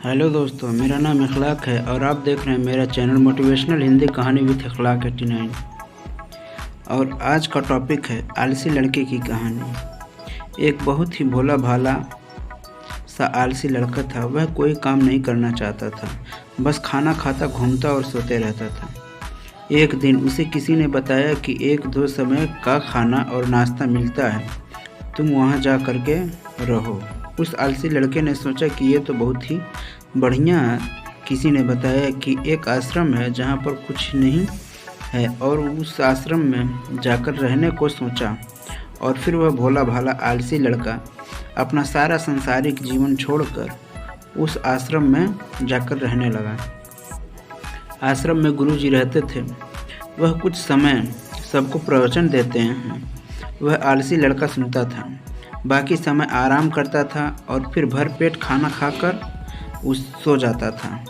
Hello दोस्तों, मेरा नाम इखलाक है और आप देख रहे हैं मेरा चैनल मोटिवेशनल हिंदी कहानी विद इखलाक 89। और आज का टॉपिक है आलसी लड़के की कहानी। एक बहुत ही भोला भाला सा आलसी लड़का था। वह कोई काम नहीं करना चाहता था, बस खाना खाता, घूमता और सोते रहता था। एक दिन उसे किसी ने बताया कि 1-2 समय का खाना और नाश्ता मिलता है, तुम वहाँ जा कर के रहो। उस आलसी लड़के ने सोचा कि ये तो बहुत ही बढ़िया है। किसी ने बताया कि एक आश्रम है जहाँ पर कुछ नहीं है, और उस आश्रम में जाकर रहने को सोचा। और फिर वह भोला भाला आलसी लड़का अपना सारा सांसारिक जीवन छोड़कर उस आश्रम में जाकर रहने लगा। आश्रम में गुरुजी रहते थे। वह कुछ समय सबको प्रवचन देते हैं। वह आलसी लड़का सुनता था, बाकी समय आराम करता था और फिर भर पेट खाना खाकर सो जाता था।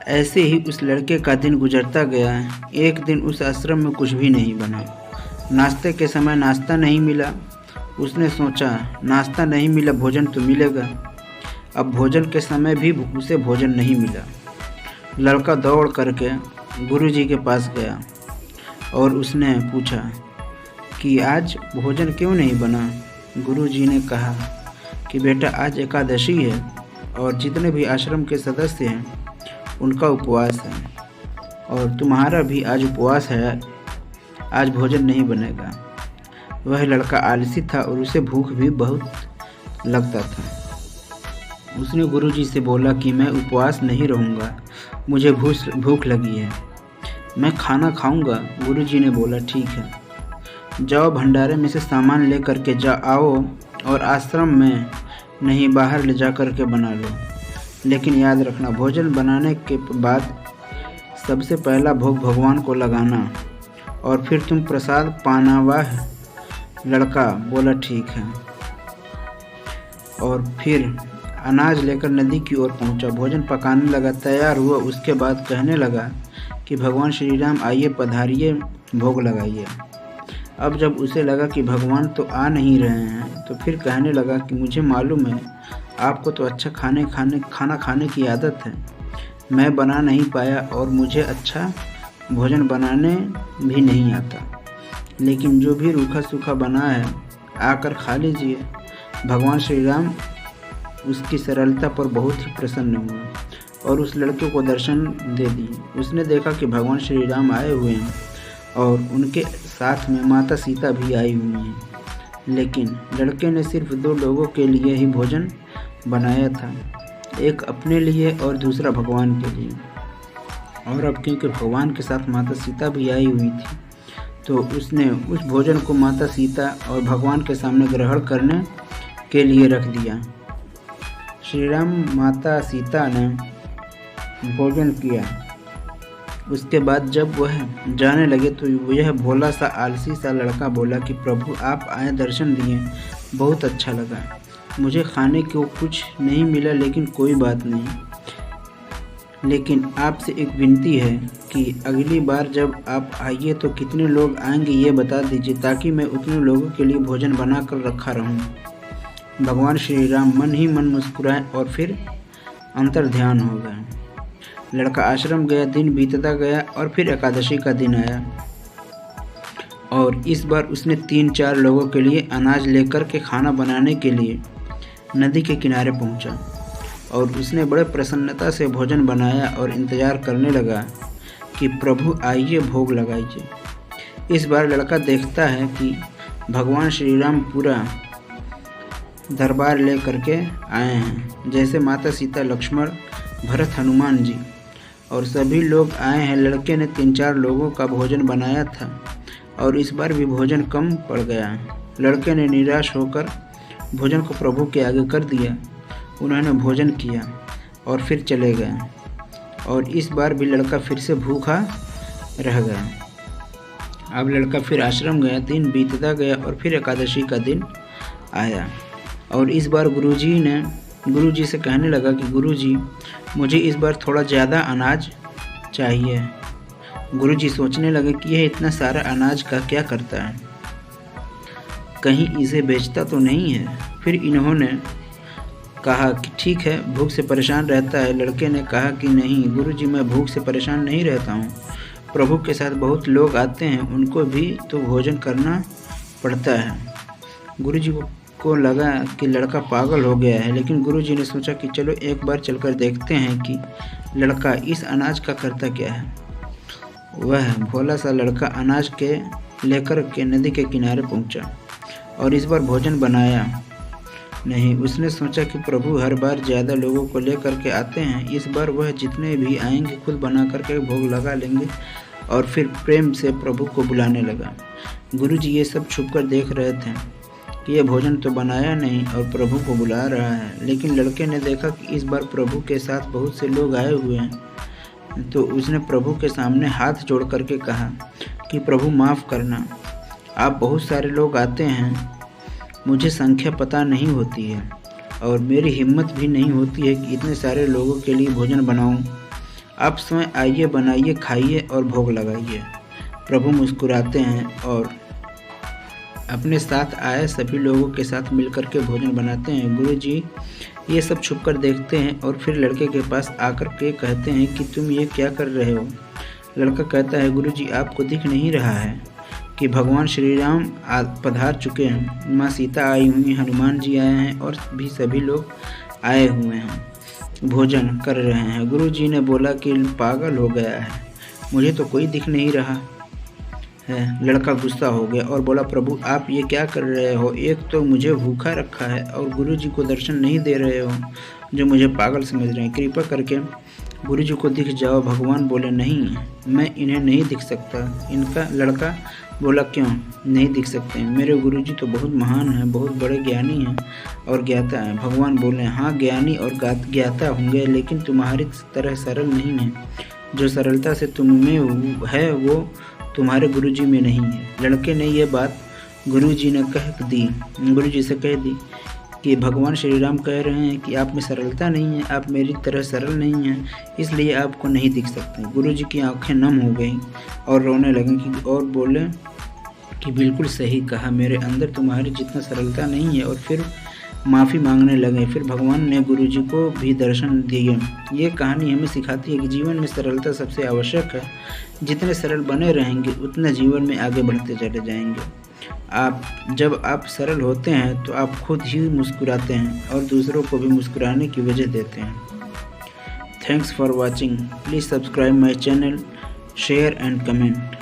ऐसे ही उस लड़के का दिन गुजरता गया। एक दिन उस आश्रम में कुछ भी नहीं बना। नाश्ते के समय नाश्ता नहीं मिला। उसने सोचा, नाश्ता नहीं मिला, भोजन तो मिलेगा। अब भोजन के समय भी उसे भोजन नहीं मिला। लड़का दौड़ करके गुरुजी के पास गया और उसने पूछा कि आज भोजन क्यों नहीं बना। गुरुजी ने कहा कि बेटा, आज एकादशी है और जितने भी आश्रम के सदस्य हैं उनका उपवास है, और तुम्हारा भी आज उपवास है। आज भोजन नहीं बनेगा। वह लड़का आलसी था और उसे भूख भी बहुत लगता था। उसने गुरुजी से बोला कि मैं उपवास नहीं रहूँगा, मुझे भूख लगी है, मैं खाना खाऊंगा। गुरुजी ने बोला, ठीक है, जाओ भंडारे में से सामान ले करके आओ और आश्रम में नहीं, बाहर ले जा कर के बना लो। लेकिन याद रखना, भोजन बनाने के बाद सबसे पहला भोग भगवान को लगाना और फिर तुम प्रसाद पाना। वह लड़का बोला, ठीक है, और फिर अनाज लेकर नदी की ओर पहुंचा। भोजन पकाने लगा, तैयार हुआ। उसके बाद कहने लगा कि भगवान श्री राम आइए, पधारिए, भोग लगाइए। अब जब उसे लगा कि भगवान तो आ नहीं रहे हैं, तो फिर कहने लगा कि मुझे मालूम है आपको तो अच्छा खाना खाने की आदत है। मैं बना नहीं पाया और मुझे अच्छा भोजन बनाने भी नहीं आता, लेकिन जो भी रूखा सूखा बना है आकर खा लीजिए। भगवान श्री राम उसकी सरलता पर बहुत ही प्रसन्न हुए और उस लड़के को दर्शन दे दिए। उसने देखा कि भगवान श्री राम आए हुए हैं और उनके साथ में माता सीता भी आई हुई हैं, लेकिन लड़के ने सिर्फ 2 लोगों के लिए ही भोजन बनाया था, एक अपने लिए और दूसरा भगवान के लिए। और अब क्योंकि भगवान के साथ माता सीता भी आई हुई थी, तो उसने उस भोजन को माता सीता और भगवान के सामने ग्रहण करने के लिए रख दिया। श्री राम माता सीता ने भोजन किया। उसके बाद जब वह जाने लगे तो यह भोला सा आलसी सा लड़का बोला कि प्रभु, आप आए, दर्शन दिए, बहुत अच्छा लगा। मुझे खाने को कुछ नहीं मिला, लेकिन कोई बात नहीं। लेकिन आपसे एक विनती है कि अगली बार जब आप आइए तो कितने लोग आएंगे ये बता दीजिए, ताकि मैं उतने लोगों के लिए भोजन बना कर रखा रहूं। भगवान श्री राम मन ही मन मुस्कुराए और फिर अंतर ध्यान हो गए। लड़का आश्रम गया, दिन बीतता गया और फिर एकादशी का दिन आया, और इस बार उसने 3-4 लोगों के लिए अनाज लेकर के खाना बनाने के लिए नदी के किनारे पहुंचा। और उसने बड़े प्रसन्नता से भोजन बनाया और इंतज़ार करने लगा कि प्रभु आइए, भोग लगाइए। इस बार लड़का देखता है कि भगवान श्री राम पूरा दरबार ले करके आए हैं, जैसे माता सीता, लक्ष्मण, भरत, हनुमान जी, और सभी लोग आए हैं। लड़के ने 3-4 लोगों का भोजन बनाया था और इस बार भी भोजन कम पड़ गया। लड़के ने निराश होकर भोजन को प्रभु के आगे कर दिया। उन्होंने भोजन किया और फिर चले गए, और इस बार भी लड़का फिर से भूखा रह गया। अब लड़का फिर आश्रम गया, दिन बीतता गया और फिर एकादशी का दिन आया, और इस बार गुरुजी से कहने लगा कि गुरुजी, मुझे इस बार थोड़ा ज़्यादा अनाज चाहिए। गुरुजी सोचने लगे कि यह इतना सारा अनाज का क्या करता है, कहीं इसे बेचता तो नहीं है। फिर इन्होंने कहा कि ठीक है, भूख से परेशान रहता है। लड़के ने कहा कि नहीं गुरुजी, मैं भूख से परेशान नहीं रहता हूँ। प्रभु के साथ बहुत लोग आते हैं, उनको भी तो भोजन करना पड़ता है। गुरुजी को लगा कि लड़का पागल हो गया है, लेकिन गुरुजी ने सोचा कि चलो एक बार चलकर देखते हैं कि लड़का इस अनाज का करता क्या है। वह भोला सा लड़का अनाज के लेकर के नदी के किनारे पहुंचा और इस बार भोजन बनाया नहीं। उसने सोचा कि प्रभु हर बार ज़्यादा लोगों को लेकर के आते हैं, इस बार वह जितने भी आएंगे खुद बना करके भोग लगा लेंगे। और फिर प्रेम से प्रभु को बुलाने लगा। गुरुजी ये सब छुपकर देख रहे थे कि यह भोजन तो बनाया नहीं और प्रभु को बुला रहा है। लेकिन लड़के ने देखा कि इस बार प्रभु के साथ बहुत से लोग आए हुए हैं, तो उसने प्रभु के सामने हाथ जोड़ करके कहा कि प्रभु माफ़ करना, आप बहुत सारे लोग आते हैं, मुझे संख्या पता नहीं होती है और मेरी हिम्मत भी नहीं होती है कि इतने सारे लोगों के लिए भोजन बनाऊं। आप स्वयं आइए, बनाइए, खाइए और भोग लगाइए। प्रभु मुस्कुराते हैं और अपने साथ आए सभी लोगों के साथ मिलकर के भोजन बनाते हैं। गुरुजी ये सब छुपकर देखते हैं और फिर लड़के के पास आकर के कहते हैं कि तुम ये क्या कर रहे हो। लड़का कहता है गुरुजी, आपको दिख नहीं रहा है कि भगवान श्री राम पधार चुके हैं, माँ सीता आई हुई, हनुमान जी आए हैं और भी सभी लोग आए हुए हैं, भोजन कर रहे हैं। गुरुजी ने बोला कि पागल हो गया है, मुझे तो कोई दिख नहीं रहा है। लड़का गुस्सा हो गया और बोला प्रभु आप ये क्या कर रहे हो, एक तो मुझे भूखा रखा है और गुरुजी को दर्शन नहीं दे रहे हो, जो मुझे पागल समझ रहे हैं, कृपा करके गुरुजी को दिख जाओ। भगवान बोले नहीं, मैं इन्हें नहीं दिख सकता। इनका लड़का बोला क्यों नहीं दिख सकते, मेरे गुरुजी तो बहुत महान हैं, बहुत बड़े ज्ञानी हैं और ज्ञाता हैं। भगवान बोले हाँ ज्ञानी और ज्ञाता होंगे, लेकिन तुम्हारी तरह सरल नहीं है। जो सरलता से तुम में है वो तुम्हारे गुरुजी में नहीं है। लड़के ने यह बात गुरुजी से कह दी कि भगवान श्री राम कह रहे हैं कि आप में सरलता नहीं है, आप मेरी तरह सरल नहीं हैं, इसलिए आपको नहीं दिख सकते। गुरुजी की आंखें नम हो गईं और रोने लगे और बोले कि बिल्कुल सही कहा, मेरे अंदर तुम्हारी जितना सरलता नहीं है। और फिर माफ़ी मांगने लगे। फिर भगवान ने गुरुजी को भी दर्शन दिए। ये कहानी हमें सिखाती है कि जीवन में सरलता सबसे आवश्यक है। जितने सरल बने रहेंगे उतना जीवन में आगे बढ़ते चले जाएंगे। जब आप सरल होते हैं तो आप खुद ही मुस्कुराते हैं और दूसरों को भी मुस्कुराने की वजह देते हैं। Thanks for watching. Please subscribe my channel, share and comment.